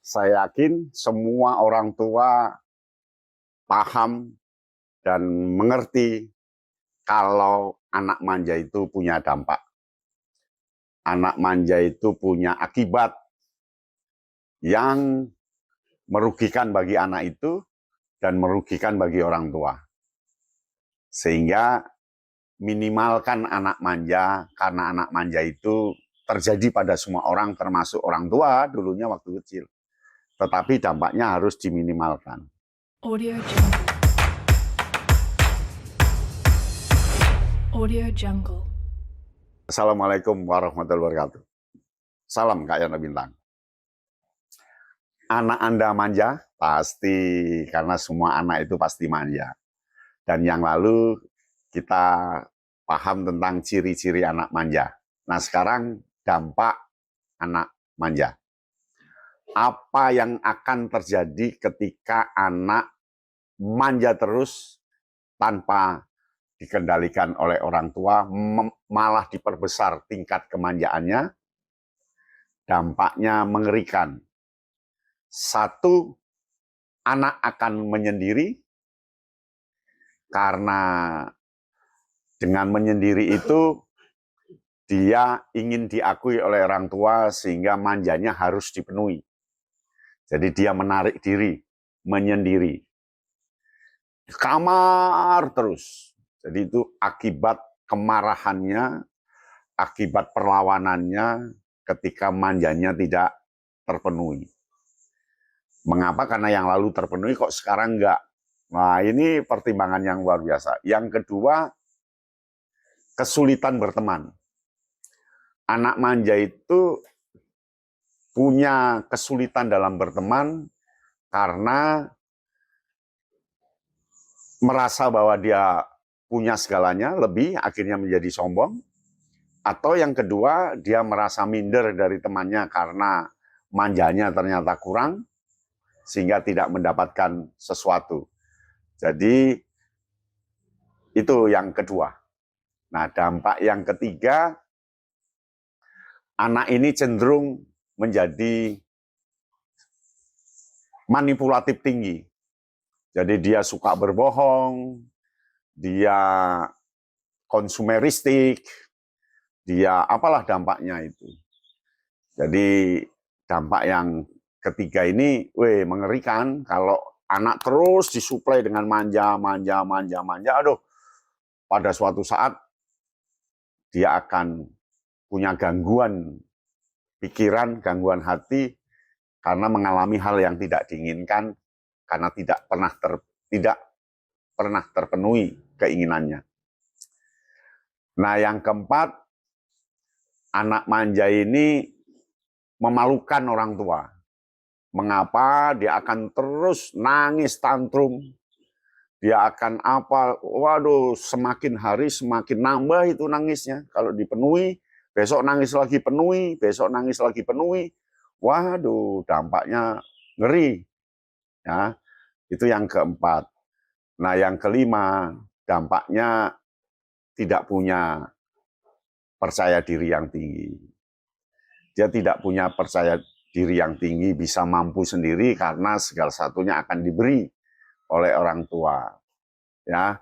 Saya yakin semua orang tua paham dan mengerti kalau anak manja itu punya dampak. Anak manja itu punya akibat yang merugikan bagi anak itu dan merugikan bagi orang tua. Sehingga minimalkan anak manja, karena anak manja itu terjadi pada semua orang, termasuk orang tua dulunya waktu kecil. Tetapi dampaknya harus diminimalkan. Audio Jungle. Audio Jungle. Assalamualaikum warahmatullahi wabarakatuh. Salam Kak Yana Bintang. Anak Anda manja? Pasti, karena semua anak itu pasti manja. Dan yang lalu kita paham tentang ciri-ciri anak manja. Nah sekarang dampak anak manja. Apa yang akan terjadi ketika anak manja terus tanpa dikendalikan oleh orang tua, malah diperbesar tingkat kemanjaannya? Dampaknya mengerikan. Satu, anak akan menyendiri, karena dengan menyendiri itu dia ingin diakui oleh orang tua sehingga manjanya harus dipenuhi. Jadi dia menarik diri, menyendiri. Di kamar terus. Jadi itu akibat kemarahannya, akibat perlawanannya ketika manjanya tidak terpenuhi. Mengapa? Karena yang lalu terpenuhi kok sekarang enggak. Nah ini pertimbangan yang luar biasa. Yang kedua, kesulitan berteman. Anak manja itu punya kesulitan dalam berteman karena merasa bahwa dia punya segalanya, lebih, akhirnya menjadi sombong. Atau yang kedua, dia merasa minder dari temannya karena manjanya ternyata kurang, sehingga tidak mendapatkan sesuatu. Jadi, itu yang kedua. Nah, dampak yang ketiga, anak ini cenderung menjadi manipulatif tinggi. Jadi dia suka berbohong, dia konsumeristik, dia apalah dampaknya itu. Jadi dampak yang ketiga ini, mengerikan. Kalau anak terus disuplai dengan manja, aduh, pada suatu saat dia akan punya gangguan pikiran, gangguan hati, karena mengalami hal yang tidak diinginkan, karena tidak pernah terpenuhi keinginannya. Nah, yang keempat, anak manja ini memalukan orang tua. Mengapa? Dia akan terus nangis tantrum. Dia akan waduh, semakin hari semakin nambah itu nangisnya. Kalau dipenuhi, besok nangis lagi penuhi, besok nangis lagi penuhi. Waduh, dampaknya ngeri. Ya, itu yang keempat. Nah, yang kelima, dampaknya tidak punya percaya diri yang tinggi. Dia tidak punya percaya diri yang tinggi, bisa mampu sendiri karena segala satunya akan diberi oleh orang tua. Ya.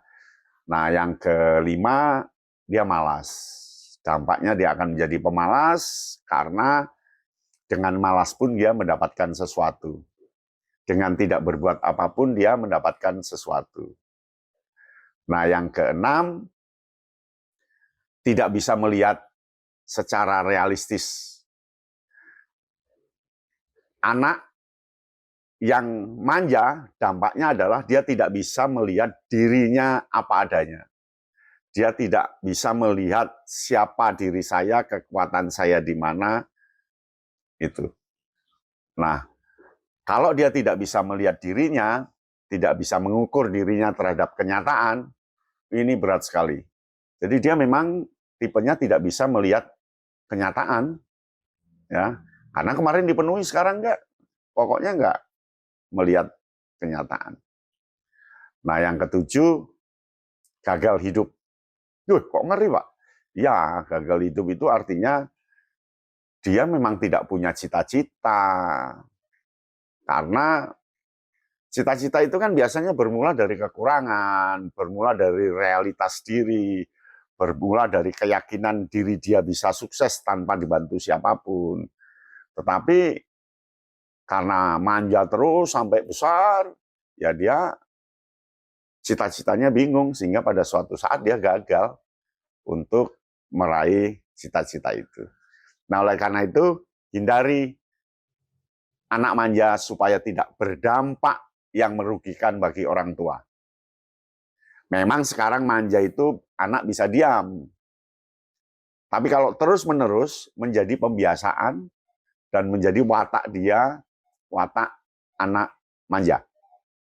Nah, yang kelima, dia malas. Dampaknya dia akan menjadi pemalas karena dengan malas pun dia mendapatkan sesuatu. Dengan tidak berbuat apapun dia mendapatkan sesuatu. Nah, yang keenam, tidak bisa melihat secara realistis. Anak yang manja, dampaknya adalah dia tidak bisa melihat dirinya apa adanya. Dia tidak bisa melihat siapa diri saya, kekuatan saya di mana, itu. Nah, kalau dia tidak bisa melihat dirinya, tidak bisa mengukur dirinya terhadap kenyataan, ini berat sekali. Jadi dia memang tipenya tidak bisa melihat kenyataan, ya. Karena kemarin dipenuhi, sekarang enggak. Pokoknya enggak melihat kenyataan. Nah, yang ketujuh, gagal hidup. Duh, kok ngeri, Pak? Ya, gagal hidup itu artinya dia memang tidak punya cita-cita, Karena cita-cita itu kan biasanya bermula dari kekurangan, bermula dari realitas diri, bermula dari keyakinan diri dia bisa sukses tanpa dibantu siapapun. Tetapi karena manja terus sampai besar, ya dia cita-citanya bingung, sehingga pada suatu saat dia gagal untuk meraih cita-cita itu. Nah, oleh karena itu, hindari anak manja supaya tidak berdampak yang merugikan bagi orang tua. Memang sekarang manja itu anak bisa diam. Tapi kalau terus-menerus menjadi pembiasaan dan menjadi watak dia, watak anak manja.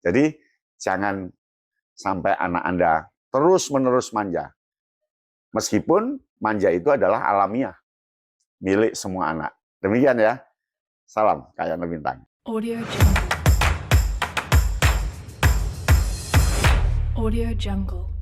Jadi jangan sampai anak Anda terus-menerus manja. Meskipun manja itu adalah alamiah, milik semua anak. Demikian ya. Salam Kayana Bintang. Audio Jungle. Audio Jungle.